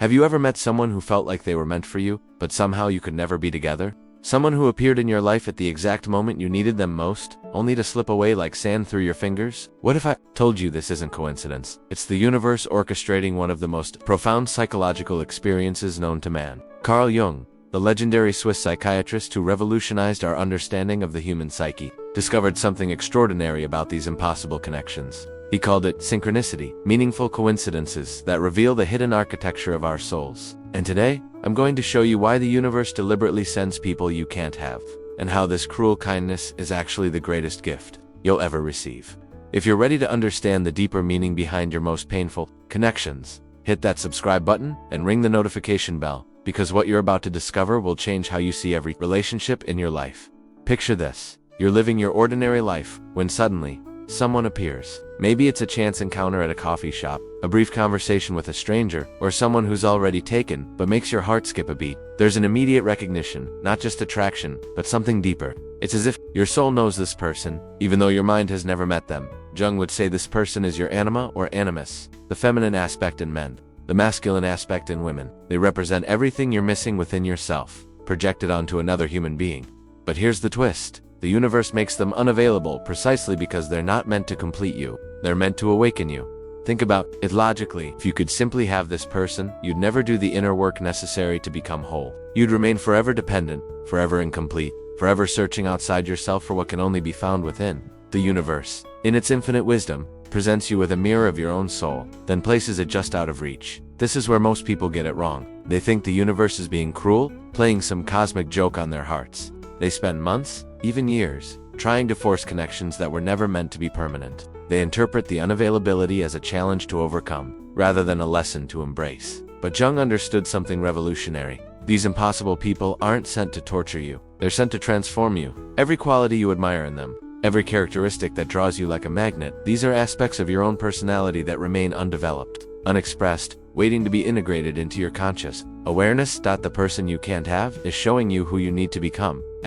Have you ever met someone who felt like they were meant for you, but somehow you could never be together? Someone who appeared in your life at the exact moment you needed them most, only to slip away like sand through your fingers? What if I told you this isn't coincidence? It's the universe orchestrating one of the most profound psychological experiences known to man. Carl Jung, the legendary Swiss psychiatrist who revolutionized our understanding of the human psyche, discovered something extraordinary about these impossible connections. He called it synchronicity, meaningful coincidences that reveal the hidden architecture of our souls. And today, I'm going to show you why the universe deliberately sends people you can't have, and how this cruel kindness is actually the greatest gift you'll ever receive. If you're ready to understand the deeper meaning behind your most painful connections, hit that subscribe button and ring the notification bell, because what you're about to discover will change how you see every relationship in your life. Picture this. You're living your ordinary life when suddenly, someone appears. Maybe it's a chance encounter at a coffee shop, a brief conversation with a stranger, or someone who's already taken but makes your heart skip a beat. There's an immediate recognition, not just attraction, but something deeper. It's as if your soul knows this person, even though your mind has never met them. Jung would say this person is your anima or animus, the feminine aspect in men, the masculine aspect in women. They represent everything you're missing within yourself, projected onto another human being. But here's the twist. The universe makes them unavailable precisely because they're not meant to complete you. They're meant to awaken you. Think about it logically. If you could simply have this person, you'd never do the inner work necessary to become whole. You'd remain forever dependent, forever incomplete, forever searching outside yourself for what can only be found within. The universe, in its infinite wisdom, presents you with a mirror of your own soul, then places it just out of reach. This is where most people get it wrong. They think the universe is being cruel, playing some cosmic joke on their hearts. They spend months, even years, trying to force connections that were never meant to be permanent. They interpret the unavailability as a challenge to overcome, rather than a lesson to embrace. But Jung understood something revolutionary. These impossible people aren't sent to torture you. They're sent to transform you. Every quality you admire in them, every characteristic that draws you like a magnet, these are aspects of your own personality that remain undeveloped, unexpressed, waiting to be integrated into your conscious awareness. The person you can't have is showing you who you need to become. ***.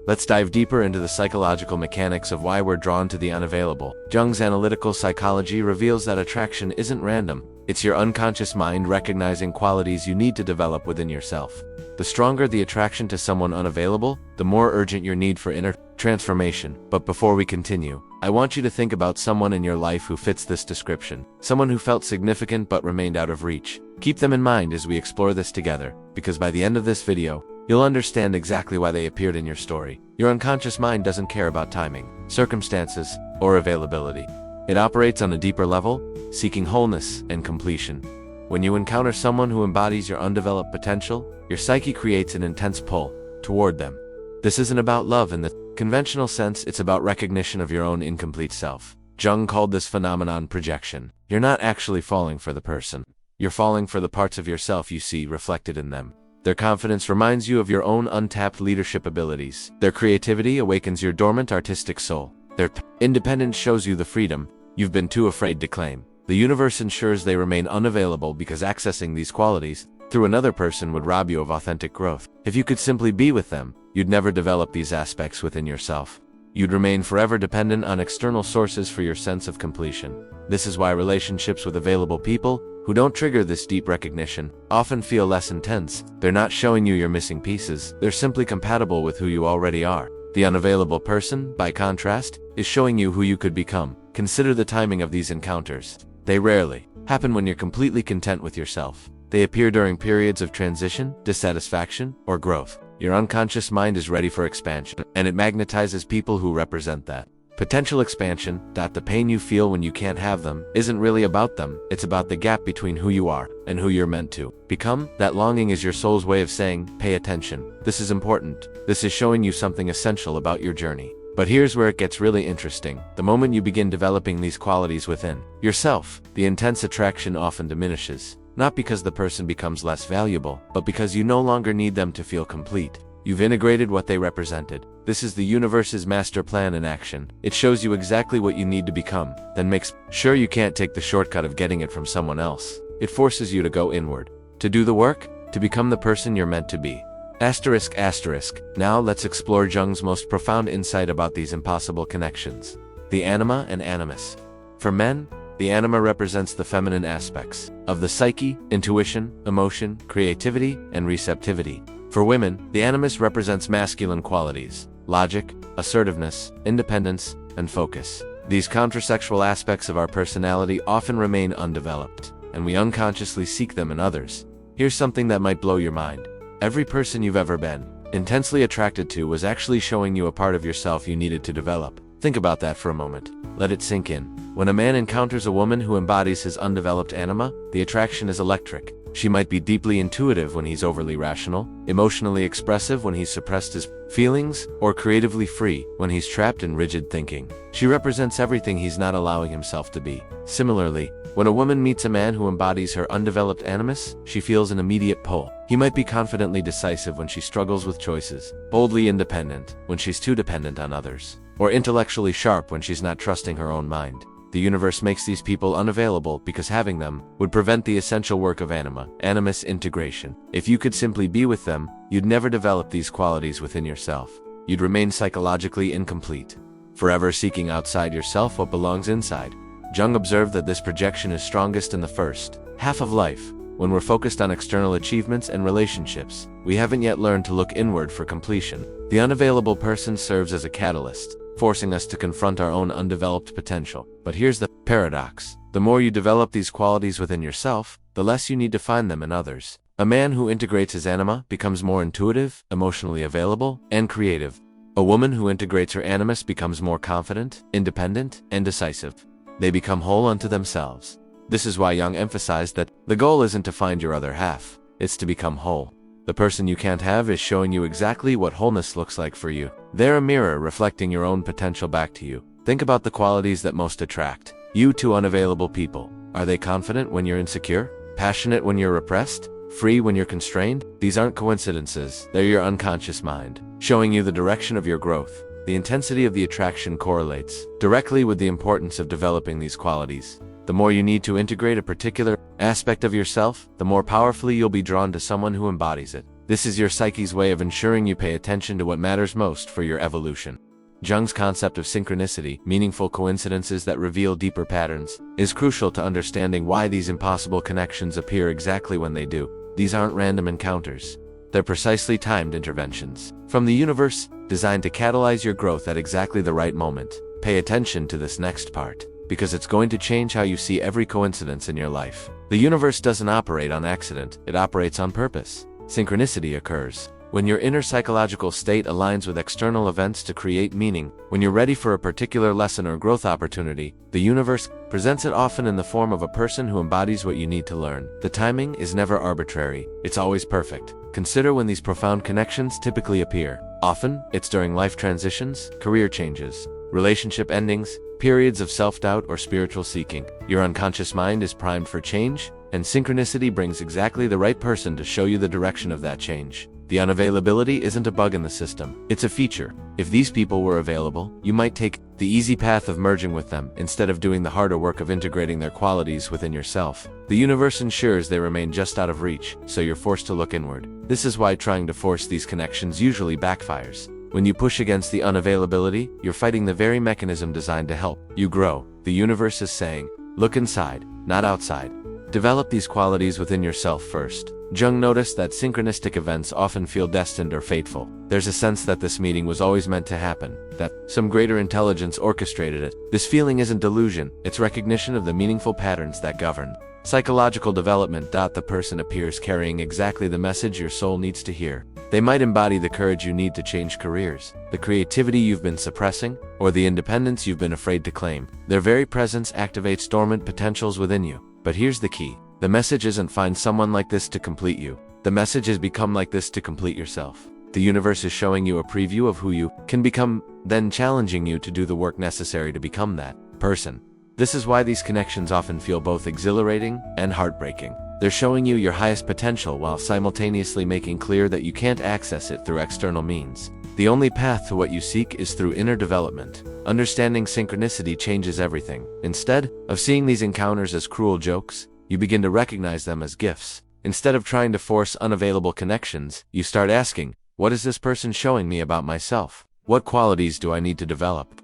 Let's dive deeper into the psychological mechanics of why we're drawn to the unavailable. Jung's analytical psychology reveals that attraction isn't random. It's your unconscious mind recognizing qualities you need to develop within yourself. The stronger the attraction to someone unavailable, the more urgent your need for inner transformation. But before we continue, I want you to think about someone in your life who fits this description. Someone who felt significant but remained out of reach. Keep them in mind as we explore this together, because by the end of this video, you'll understand exactly why they appeared in your story. Your unconscious mind doesn't care about timing, circumstances, or availability. It operates on a deeper level, seeking wholeness and completion. When you encounter someone who embodies your undeveloped potential, your psyche creates an intense pull toward them. This isn't about love in the conventional sense, it's about recognition of your own incomplete self. Jung called this phenomenon projection. You're not actually falling for the person. You're falling for the parts of yourself you see reflected in them. Their confidence reminds you of your own untapped leadership abilities. Their creativity awakens your dormant artistic soul. Their independence shows you the freedom you've been too afraid to claim. The universe ensures they remain unavailable because accessing these qualities through another person would rob you of authentic growth. If you could simply be with them, you'd never develop these aspects within yourself. You'd remain forever dependent on external sources for your sense of completion. This is why relationships with available people who don't trigger this deep recognition often feel less intense. They're not showing you your missing pieces, they're simply compatible with who you already are. The unavailable person, by contrast, is showing you who you could become. Consider the timing of these encounters. They rarely happen when you're completely content with yourself. They appear during periods of transition, dissatisfaction, or growth. Your unconscious mind is ready for expansion, and it magnetizes people who represent that potential expansion. The pain you feel when you can't have them isn't really about them, it's about the gap between who you are and who you're meant to become. That longing is your soul's way of saying, pay attention. This is important. This is showing you something essential about your journey. But here's where it gets really interesting. The moment you begin developing these qualities within yourself, the intense attraction often diminishes. Not because the person becomes less valuable, but because you no longer need them to feel complete. You've integrated what they represented. This is the universe's master plan in action. It shows you exactly what you need to become, then makes sure you can't take the shortcut of getting it from someone else. It forces you to go inward, to do the work, to become the person you're meant to be. ***. Now let's explore Jung's most profound insight about these impossible connections. The Anima and Animus. For men, the anima represents the feminine aspects of the psyche, intuition, emotion, creativity, and receptivity. For women, the animus represents masculine qualities, logic, assertiveness, independence, and focus. These countersexual aspects of our personality often remain undeveloped, and we unconsciously seek them in others. Here's something that might blow your mind. Every person you've ever been intensely attracted to was actually showing you a part of yourself you needed to develop. Think about that for a moment. Let it sink in. When a man encounters a woman who embodies his undeveloped anima, the attraction is electric. She might be deeply intuitive when he's overly rational, emotionally expressive when he's suppressed his feelings, or creatively free when he's trapped in rigid thinking. She represents everything he's not allowing himself to be. Similarly, when a woman meets a man who embodies her undeveloped animus, she feels an immediate pull. He might be confidently decisive when she struggles with choices, boldly independent when she's too dependent on others, or intellectually sharp when she's not trusting her own mind. The universe makes these people unavailable because having them would prevent the essential work of anima, animus integration. If you could simply be with them, you'd never develop these qualities within yourself. You'd remain psychologically incomplete, forever seeking outside yourself what belongs inside. Jung observed that this projection is strongest in the first half of life. When we're focused on external achievements and relationships, we haven't yet learned to look inward for completion. The unavailable person serves as a catalyst, forcing us to confront our own undeveloped potential. But here's the paradox. The more you develop these qualities within yourself, the less you need to find them in others. A man who integrates his anima becomes more intuitive, emotionally available, and creative. A woman who integrates her animus becomes more confident, independent, and decisive. They become whole unto themselves. This is why Jung emphasized that the goal isn't to find your other half, it's to become whole. The person you can't have is showing you exactly what wholeness looks like for you. They're a mirror reflecting your own potential back to you. Think about the qualities that most attract you to unavailable people. Are they confident when you're insecure? Passionate when you're repressed? Free when you're constrained? These aren't coincidences. They're your unconscious mind, showing you the direction of your growth. The intensity of the attraction correlates directly with the importance of developing these qualities. The more you need to integrate a particular aspect of yourself, the more powerfully you'll be drawn to someone who embodies it. This is your psyche's way of ensuring you pay attention to what matters most for your evolution. Jung's concept of synchronicity, meaningful coincidences that reveal deeper patterns, is crucial to understanding why these impossible connections appear exactly when they do. These aren't random encounters. They're precisely timed interventions from the universe, designed to catalyze your growth at exactly the right moment. Pay attention to this next part, because it's going to change how you see every coincidence in your life. The universe doesn't operate on accident, it operates on purpose. Synchronicity occurs when your inner psychological state aligns with external events to create meaning. When you're ready for a particular lesson or growth opportunity, the universe presents it, often in the form of a person who embodies what you need to learn. The timing is never arbitrary, it's always perfect. Consider when these profound connections typically appear. Often, it's during life transitions, career changes, relationship endings, periods of self-doubt or spiritual seeking. Your unconscious mind is primed for change, and synchronicity brings exactly the right person to show you the direction of that change. The unavailability isn't a bug in the system, it's a feature. If these people were available, you might take the easy path of merging with them instead of doing the harder work of integrating their qualities within yourself. The universe ensures they remain just out of reach, so you're forced to look inward. This is why trying to force these connections usually backfires. When you push against the unavailability, you're fighting the very mechanism designed to help you grow. The universe is saying, look inside, not outside. Develop these qualities within yourself first. Jung noticed that synchronistic events often feel destined or fateful. There's a sense that this meeting was always meant to happen, that some greater intelligence orchestrated it. This feeling isn't delusion, it's recognition of the meaningful patterns that govern psychological development. The person appears carrying exactly the message your soul needs to hear. They might embody the courage you need to change careers, the creativity you've been suppressing, or the independence you've been afraid to claim. Their very presence activates dormant potentials within you. But here's the key. The message isn't find someone like this to complete you. The message is become like this to complete yourself. The universe is showing you a preview of who you can become, then challenging you to do the work necessary to become that person. This is why these connections often feel both exhilarating and heartbreaking. They're showing you your highest potential while simultaneously making clear that you can't access it through external means. The only path to what you seek is through inner development. Understanding synchronicity changes everything. Instead of seeing these encounters as cruel jokes, you begin to recognize them as gifts. Instead of trying to force unavailable connections, you start asking, what is this person showing me about myself? What qualities do I need to develop?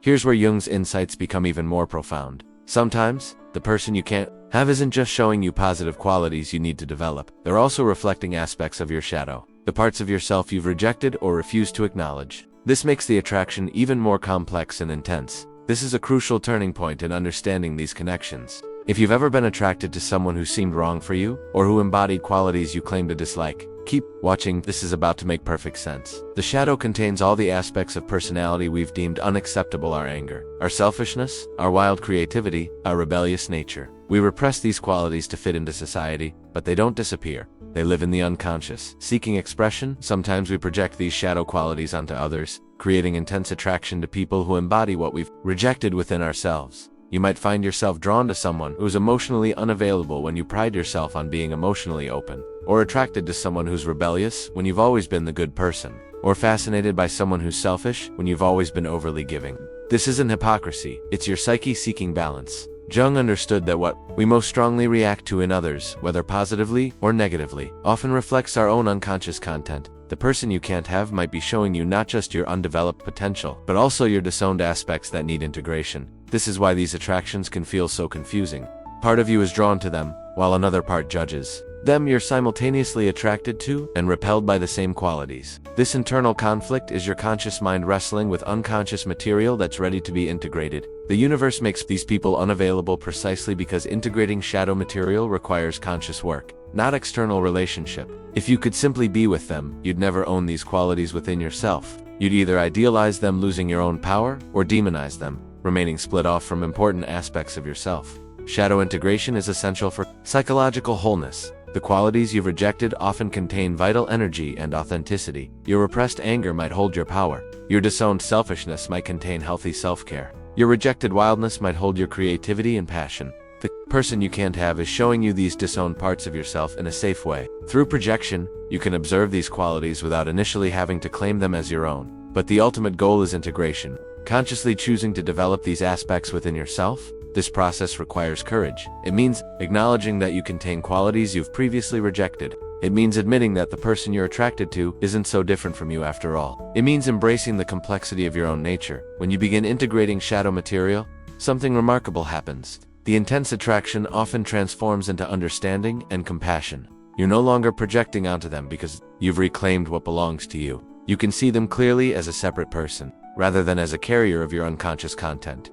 Here's where Jung's insights become even more profound. Sometimes, the person you can't have isn't just showing you positive qualities you need to develop. They're also reflecting aspects of your shadow, the parts of yourself you've rejected or refused to acknowledge. This makes the attraction even more complex and intense. This is a crucial turning point in understanding these connections. If you've ever been attracted to someone who seemed wrong for you, or who embodied qualities you claim to dislike, keep watching. This is about to make perfect sense. The shadow contains all the aspects of personality we've deemed unacceptable: our anger, our selfishness, our wild creativity, our rebellious nature. We repress these qualities to fit into society, but they don't disappear. They live in the unconscious, seeking expression. Sometimes we project these shadow qualities onto others, creating intense attraction to people who embody what we've rejected within ourselves. You might find yourself drawn to someone who's emotionally unavailable when you pride yourself on being emotionally open, or attracted to someone who's rebellious when you've always been the good person, or fascinated by someone who's selfish when you've always been overly giving. This isn't hypocrisy, it's your psyche seeking balance. Jung understood that what we most strongly react to in others, whether positively or negatively, often reflects our own unconscious content. The person you can't have might be showing you not just your undeveloped potential, but also your disowned aspects that need integration. This is why these attractions can feel so confusing. Part of you is drawn to them, while another part judges them. You're simultaneously attracted to and repelled by the same qualities. This internal conflict is your conscious mind wrestling with unconscious material that's ready to be integrated. The universe makes these people unavailable precisely because integrating shadow material requires conscious work, not external relationship. If you could simply be with them, you'd never own these qualities within yourself. You'd either idealize them, losing your own power, or demonize them, remaining split off from important aspects of yourself. Shadow integration is essential for psychological wholeness. The qualities you've rejected often contain vital energy and authenticity. Your repressed anger might hold your power. Your disowned selfishness might contain healthy self-care. Your rejected wildness might hold your creativity and passion. The person you can't have is showing you these disowned parts of yourself in a safe way. Through projection, you can observe these qualities without initially having to claim them as your own. But the ultimate goal is integration. Consciously choosing to develop these aspects within yourself. This process requires courage. It means acknowledging that you contain qualities you've previously rejected. It means admitting that the person you're attracted to isn't so different from you after all. It means embracing the complexity of your own nature. When you begin integrating shadow material, something remarkable happens. The intense attraction often transforms into understanding and compassion. You're no longer projecting onto them because you've reclaimed what belongs to you. You can see them clearly as a separate person, rather than as a carrier of your unconscious content.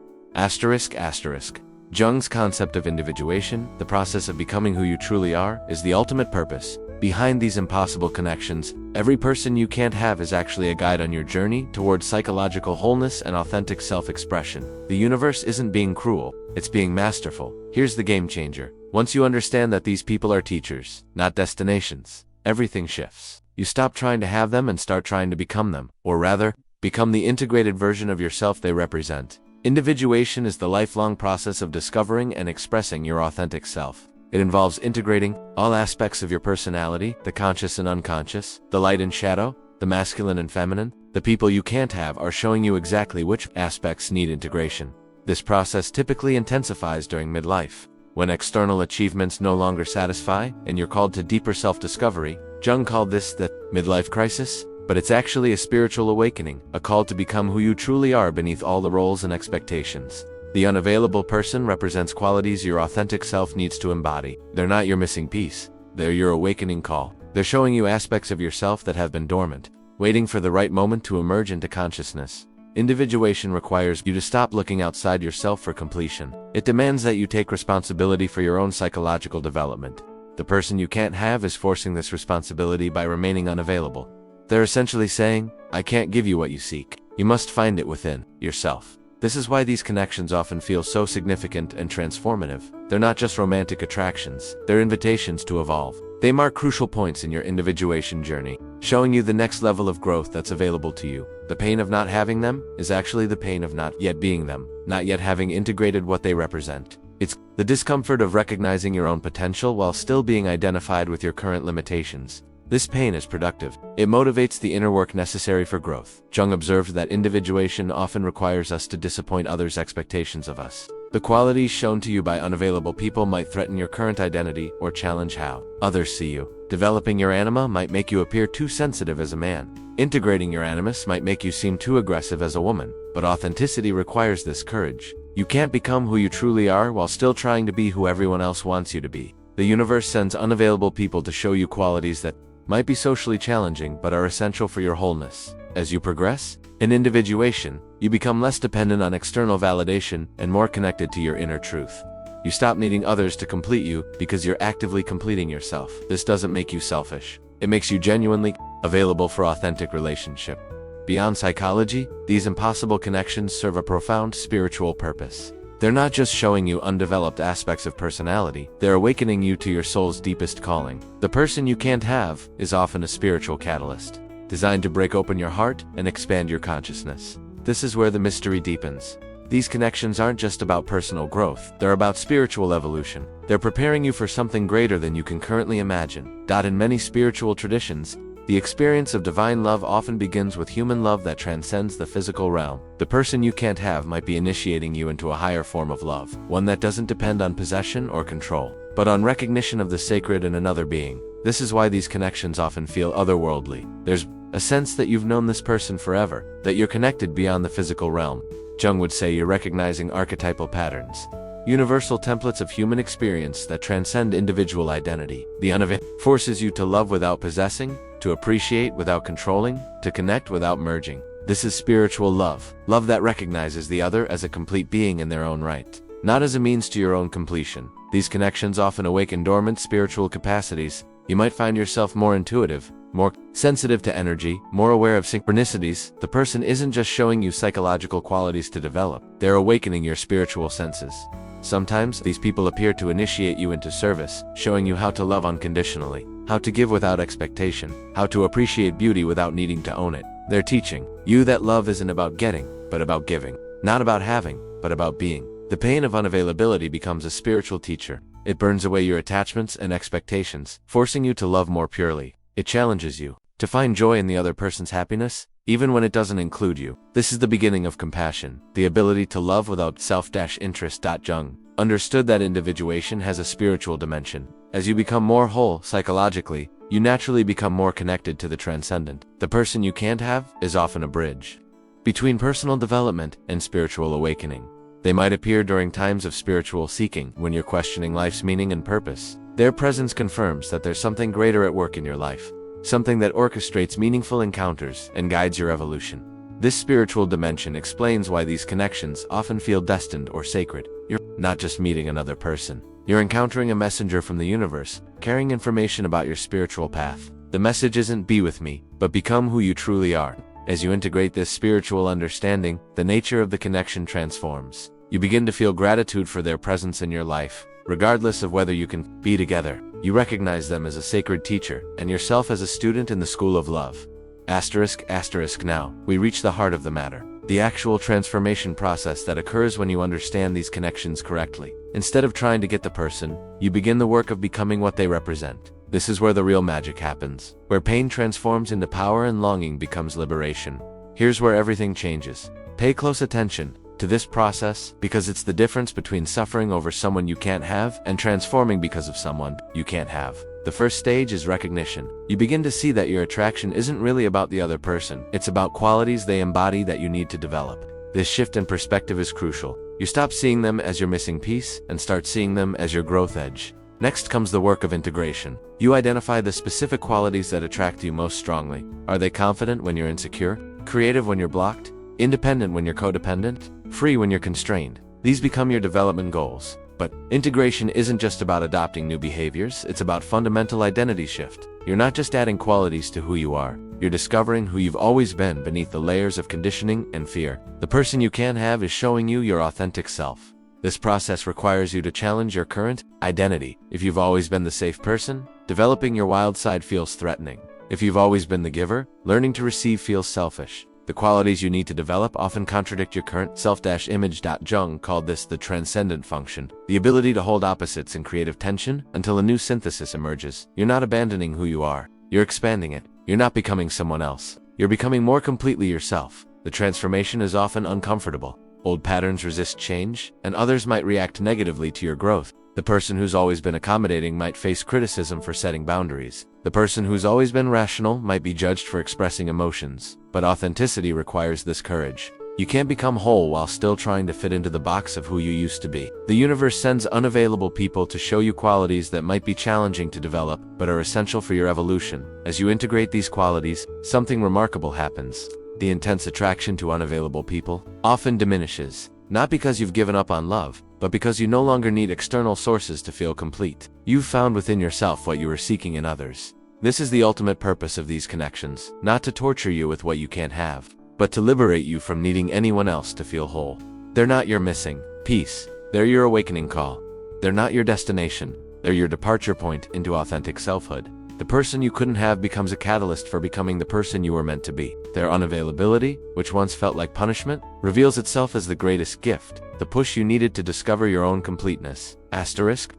Jung's concept of individuation, the process of becoming who you truly are, is the ultimate purpose. Behind these impossible connections, every person you can't have is actually a guide on your journey towards psychological wholeness and authentic self-expression. The universe isn't being cruel, it's being masterful. Here's the game changer. Once you understand that these people are teachers, not destinations, everything shifts. You stop trying to have them and start trying to become them, or rather, become the integrated version of yourself they represent. Individuation is the lifelong process of discovering and expressing your authentic self. It involves integrating all aspects of your personality, the conscious and unconscious, the light and shadow, the masculine and feminine. The people you can't have are showing you exactly which aspects need integration. This process typically intensifies during midlife, when external achievements no longer satisfy and you're called to deeper self-discovery. Jung called this the midlife crisis. But it's actually a spiritual awakening, a call to become who you truly are beneath all the roles and expectations. The unavailable person represents qualities your authentic self needs to embody. They're not your missing piece. They're your awakening call. They're showing you aspects of yourself that have been dormant, waiting for the right moment to emerge into consciousness. Individuation requires you to stop looking outside yourself for completion. It demands that you take responsibility for your own psychological development. The person you can't have is forcing this responsibility by remaining unavailable. They're essentially saying, I can't give you what you seek. You must find it within yourself. This is why these connections often feel so significant and transformative. They're not just romantic attractions, they're invitations to evolve. They mark crucial points in your individuation journey, showing you the next level of growth that's available to you. The pain of not having them is actually the pain of not yet being them, not yet having integrated what they represent. It's the discomfort of recognizing your own potential while still being identified with your current limitations. This pain is productive. It motivates the inner work necessary for growth. Jung observed that individuation often requires us to disappoint others' expectations of us. The qualities shown to you by unavailable people might threaten your current identity or challenge how others see you. Developing your anima might make you appear too sensitive as a man. Integrating your animus might make you seem too aggressive as a woman. But authenticity requires this courage. You can't become who you truly are while still trying to be who everyone else wants you to be. The universe sends unavailable people to show you qualities that might be socially challenging but are essential for your wholeness. As you progress in individuation, you become less dependent on external validation and more connected to your inner truth. You stop needing others to complete you because you're actively completing yourself. This doesn't make you selfish. It makes you genuinely available for authentic relationship. Beyond psychology, these impossible connections serve a profound spiritual purpose. They're not just showing you undeveloped aspects of personality, they're awakening you to your soul's deepest calling. The person you can't have is often a spiritual catalyst, designed to break open your heart and expand your consciousness. This is where the mystery deepens. These connections aren't just about personal growth, they're about spiritual evolution. They're preparing you for something greater than you can currently imagine. In many spiritual traditions, the experience of divine love often begins with human love that transcends the physical realm. The person you can't have might be initiating you into a higher form of love, one that doesn't depend on possession or control, but on recognition of the sacred in another being. This is why these connections often feel otherworldly. There's a sense that you've known this person forever, that you're connected beyond the physical realm. Jung would say you're recognizing archetypal patterns, universal templates of human experience that transcend individual identity. The Unavailable forces you to love without possessing, to appreciate without controlling, to connect without merging. This is spiritual love, love that recognizes the other as a complete being in their own right, not as a means to your own completion. These connections often awaken dormant spiritual capacities. You might find yourself more intuitive, more sensitive to energy, more aware of synchronicities. The person isn't just showing you psychological qualities to develop, they're awakening your spiritual senses. Sometimes, these people appear to initiate you into service, showing you how to love unconditionally, how to give without expectation, how to appreciate beauty without needing to own it. They're teaching you that love isn't about getting, but about giving. Not about having, but about being. The pain of unavailability becomes a spiritual teacher. It burns away your attachments and expectations, forcing you to love more purely. It challenges you to find joy in the other person's happiness, even when it doesn't include you. This is the beginning of compassion, the ability to love without self-interest. Jung understood that individuation has a spiritual dimension. As you become more whole psychologically, you naturally become more connected to the transcendent. The person you can't have is often a bridge between personal development and spiritual awakening. They might appear during times of spiritual seeking, when you're questioning life's meaning and purpose. Their presence confirms that there's something greater at work in your life, something that orchestrates meaningful encounters and guides your evolution. This spiritual dimension explains why these connections often feel destined or sacred. You're not just meeting another person. You're encountering a messenger from the universe, carrying information about your spiritual path. The message isn't "be with me," but "become who you truly are." As you integrate this spiritual understanding, the nature of the connection transforms. You begin to feel gratitude for their presence in your life, regardless of whether you can be together. You recognize them as a sacred teacher, and yourself as a student in the school of love. Now, we reach the heart of the matter. The actual transformation process that occurs when you understand these connections correctly. Instead of trying to get the person, you begin the work of becoming what they represent. This is where the real magic happens, where pain transforms into power and longing becomes liberation. Here's where everything changes. Pay close attention to this process, because it's the difference between suffering over someone you can't have and transforming because of someone you can't have. The first stage is recognition. You begin to see that your attraction isn't really about the other person, it's about qualities they embody that you need to develop. This shift in perspective is crucial. You stop seeing them as your missing piece and start seeing them as your growth edge. Next comes the work of integration. You identify the specific qualities that attract you most strongly. Are they confident when you're insecure? Creative when you're blocked? Independent when you're codependent? Free when you're constrained? These become your development goals. But integration isn't just about adopting new behaviors, it's about fundamental identity shift. You're not just adding qualities to who you are, you're discovering who you've always been beneath the layers of conditioning and fear. The person you can't have is showing you your authentic self. This process requires you to challenge your current identity. If you've always been the safe person, developing your wild side feels threatening. If you've always been the giver, learning to receive feels selfish. The qualities you need to develop often contradict your current self-image. Jung called this the transcendent function, the ability to hold opposites in creative tension until a new synthesis emerges. You're not abandoning who you are, you're expanding it. You're not becoming someone else, you're becoming more completely yourself. The transformation is often uncomfortable. Old patterns resist change, and others might react negatively to your growth. The person who's always been accommodating might face criticism for setting boundaries. The person who's always been rational might be judged for expressing emotions. But authenticity requires this courage. You can't become whole while still trying to fit into the box of who you used to be. The universe sends unavailable people to show you qualities that might be challenging to develop, but are essential for your evolution. As you integrate these qualities, something remarkable happens. The intense attraction to unavailable people often diminishes, not because you've given up on love, but because you no longer need external sources to feel complete. You've found within yourself what you were seeking in others. This is the ultimate purpose of these connections, not to torture you with what you can't have, but to liberate you from needing anyone else to feel whole. They're not your missing piece. They're your awakening call. They're not your destination. They're your departure point into authentic selfhood. The person you couldn't have becomes a catalyst for becoming the person you were meant to be. Their unavailability, which once felt like punishment, reveals itself as the greatest gift, the push you needed to discover your own completeness. Asterisk.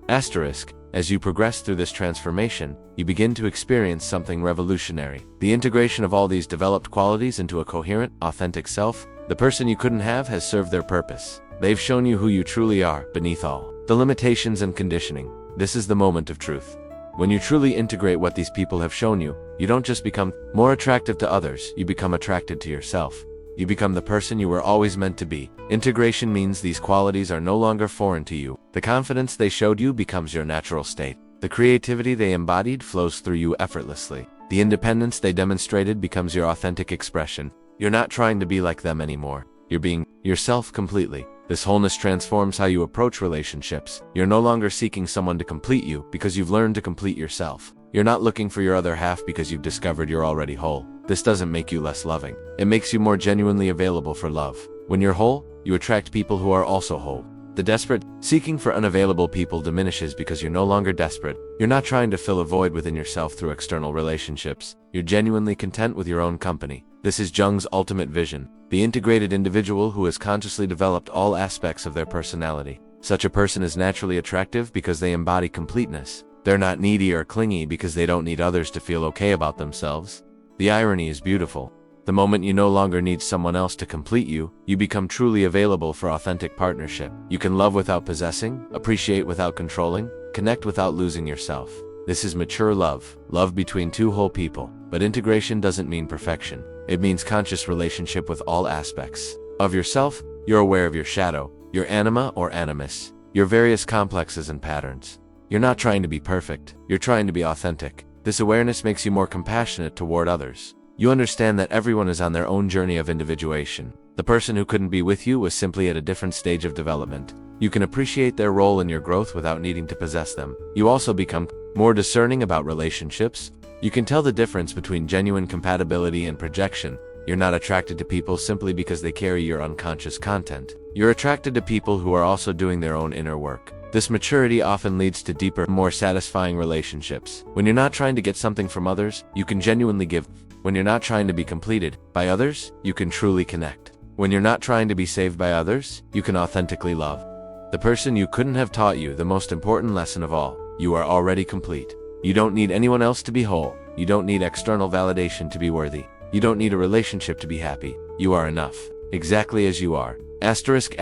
As you progress through this transformation, you begin to experience something revolutionary. The integration of all these developed qualities into a coherent, authentic self. The person you couldn't have has served their purpose. They've shown you who you truly are, beneath all the limitations and conditioning. This is the moment of truth. When you truly integrate what these people have shown you, you don't just become more attractive to others, you become attracted to yourself. You become the person you were always meant to be. Integration means these qualities are no longer foreign to you. The confidence they showed you becomes your natural state. The creativity they embodied flows through you effortlessly. The independence they demonstrated becomes your authentic expression. You're not trying to be like them anymore. You're being yourself completely. This wholeness transforms how you approach relationships. You're no longer seeking someone to complete you because you've learned to complete yourself. You're not looking for your other half because you've discovered you're already whole. This doesn't make you less loving. It makes you more genuinely available for love. When you're whole, you attract people who are also whole. The desperate seeking for unavailable people diminishes because you're no longer desperate. You're not trying to fill a void within yourself through external relationships. You're genuinely content with your own company. This is Jung's ultimate vision, the integrated individual who has consciously developed all aspects of their personality. Such a person is naturally attractive because they embody completeness. They're not needy or clingy because they don't need others to feel okay about themselves. The irony is beautiful. The moment you no longer need someone else to complete you, you become truly available for authentic partnership. You can love without possessing, appreciate without controlling, connect without losing yourself. This is mature love, love between two whole people. But integration doesn't mean perfection. It means conscious relationship with all aspects of yourself. You're aware of your shadow, your anima or animus, your various complexes and patterns. You're not trying to be perfect, you're trying to be authentic. This awareness makes you more compassionate toward others. You understand that everyone is on their own journey of individuation. The person who couldn't be with you was simply at a different stage of development. You can appreciate their role in your growth without needing to possess them. You also become more discerning about relationships. You can tell the difference between genuine compatibility and projection. You're not attracted to people simply because they carry your unconscious content. You're attracted to people who are also doing their own inner work. This maturity often leads to deeper, more satisfying relationships. When you're not trying to get something from others, you can genuinely give. When you're not trying to be completed by others, you can truly connect. When you're not trying to be saved by others, you can authentically love. The person you couldn't have taught you the most important lesson of all: you are already complete. You don't need anyone else to be whole. You don't need external validation to be worthy. You don't need a relationship to be happy. You are enough, exactly as you are. Asterisk.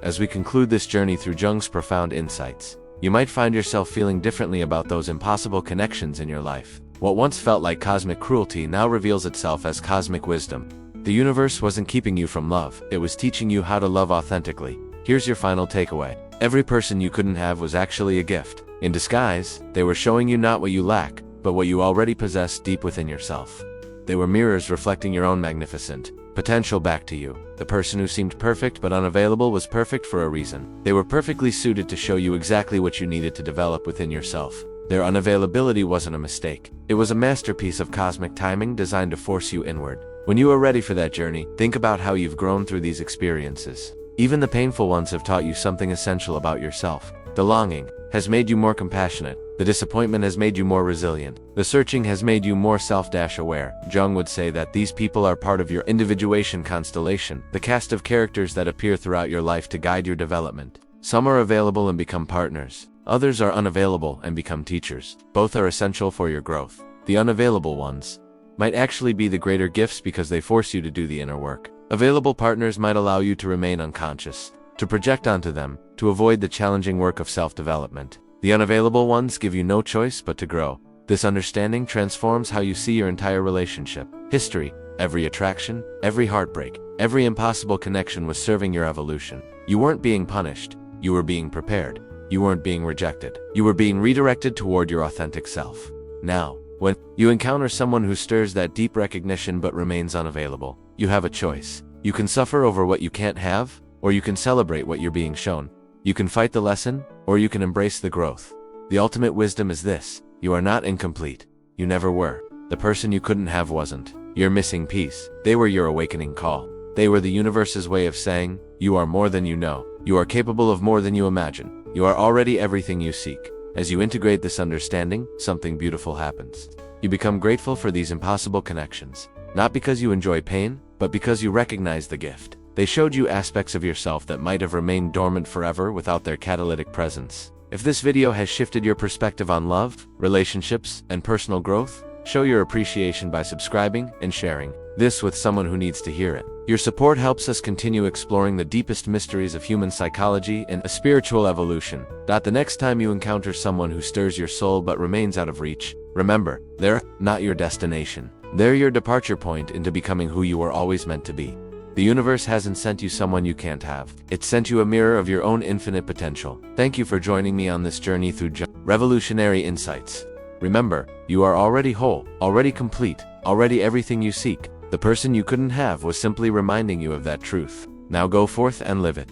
As we conclude this journey through Jung's profound insights, you might find yourself feeling differently about those impossible connections in your life. What once felt like cosmic cruelty now reveals itself as cosmic wisdom. The universe wasn't keeping you from love, it was teaching you how to love authentically. Here's your final takeaway. Every person you couldn't have was actually a gift. In disguise, they were showing you not what you lack, but what you already possess deep within yourself. They were mirrors reflecting your own magnificent potential back to you. The person who seemed perfect but unavailable was perfect for a reason. They were perfectly suited to show you exactly what you needed to develop within yourself. Their unavailability wasn't a mistake. It was a masterpiece of cosmic timing designed to force you inward. When you are ready for that journey, think about how you've grown through these experiences. Even the painful ones have taught you something essential about yourself. The longing has made you more compassionate. The disappointment has made you more resilient. The searching has made you more self-aware. Jung would say that these people are part of your individuation constellation, the cast of characters that appear throughout your life to guide your development. Some are available and become partners. Others are unavailable and become teachers. Both are essential for your growth. The unavailable ones might actually be the greater gifts because they force you to do the inner work. Available partners might allow you to remain unconscious, to project onto them, to avoid the challenging work of self-development. The unavailable ones give you no choice but to grow. This understanding transforms how you see your entire relationship. History, every attraction, every heartbreak, every impossible connection was serving your evolution. You weren't being punished, you were being prepared. You weren't being rejected. You were being redirected toward your authentic self. Now, when you encounter someone who stirs that deep recognition but remains unavailable, you have a choice. You can suffer over what you can't have, or you can celebrate what you're being shown. You can fight the lesson, or you can embrace the growth. The ultimate wisdom is this: you are not incomplete. You never were. The person you couldn't have wasn't your missing piece. They were your awakening call. They were the universe's way of saying, you are more than you know. You are capable of more than you imagine. You are already everything you seek. As you integrate this understanding, something beautiful happens. You become grateful for these impossible connections, not because you enjoy pain, but because you recognize the gift. They showed you aspects of yourself that might have remained dormant forever without their catalytic presence. If this video has shifted your perspective on love, relationships, and personal growth, show your appreciation by subscribing and sharing this with someone who needs to hear it. Your support helps us continue exploring the deepest mysteries of human psychology and spiritual evolution. The next time you encounter someone who stirs your soul but remains out of reach, remember, they're not your destination. They're your departure point into becoming who you were always meant to be. The universe hasn't sent you someone you can't have. It sent you a mirror of your own infinite potential. Thank you for joining me on this journey through revolutionary insights. Remember, you are already whole, already complete, already everything you seek. The person you couldn't have was simply reminding you of that truth. Now go forth and live it.